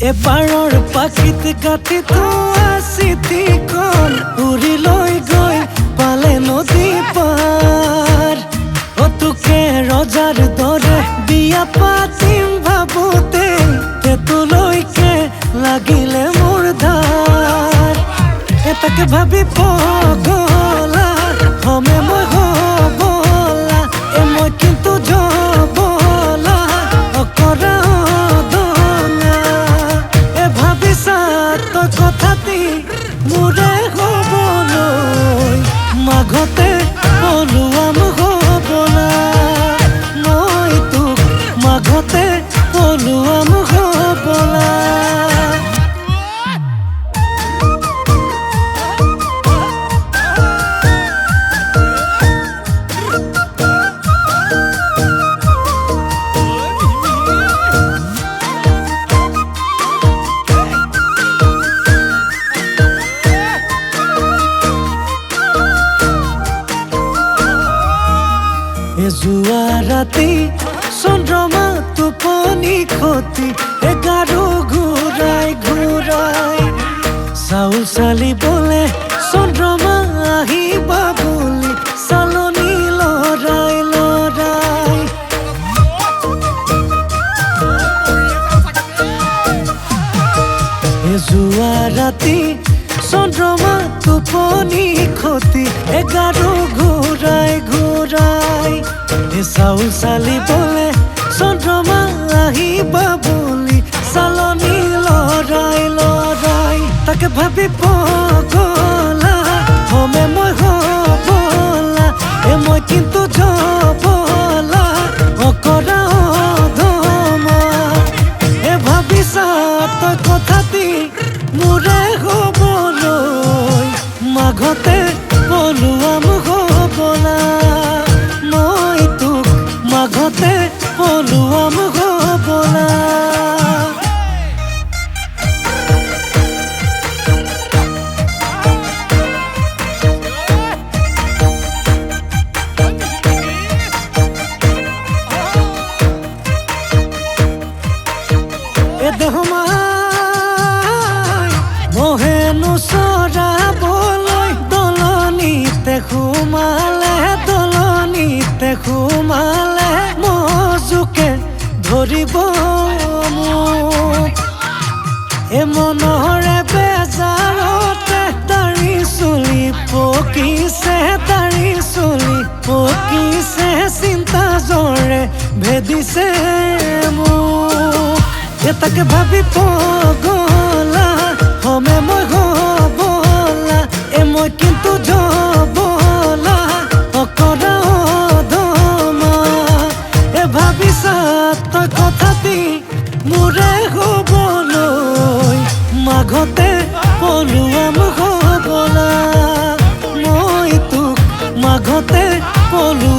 এবাৰৰ পাখিত গাঠি থোৱা চিঠিখন উৰি লৈ গৈ পালে নদী পাৰ। তোকে ৰজাৰ দৰে বিয়া পাতিম ভাবোতে তেতুলৈকে লাগিলে মোৰ ধাৰ। এটাকে ভাবি পগলা হমে মই হবলা মই কিন্তু জবলা অকৰা কথাটি মোৰে হবলৈ মাঘতে পলুৱাম হবলা মই তোক মাঘতে পলুৱাম হবলা। যোৱা ৰাতি চন্দ্ৰমা টোপনি খতি এগাৰো ঘূৰাই ঘূৰাই চাউল চালিবলে চন্দ্ৰমা আহিবা বুলি চালনি লৰাই লৰাই। যোৱা ৰাতি চন্দ্ৰমা টোপনি খতি এগাৰো ঘূৰাই ঘূৰাই চাউল চালিবলে চন্দ্ৰমা আহিবা বুলি চালনি লৰাই লৰাই। তাকে ভাবি পগলা হমে মই হবলা মই কিন্তু জবলা অকৰা অধমা। ভাবিছা তই কথাটি মোৰে হবলৈ মাঘতে পলুৱাম হবলা মই তোক মাঘতে পলুৱাম হবলা। মহেনো চৰাবলৈ দলনিতে সোমালে মজুকে ধৰিব মোক মনৰে বেজাৰতে দাড়ি চুলি পকিছে চিন্তা জ্বৰে ভেদিছে মোক। এটাকে ভাবি পগলা হমে মই হবলা মই কিন্তু জবলা অকৰা অধমা। ভাবিছা তই কথাটি মোৰে হবলৈ মাঘতে পলুৱাম হবলা মই তোক মাঘতে পলুৱাম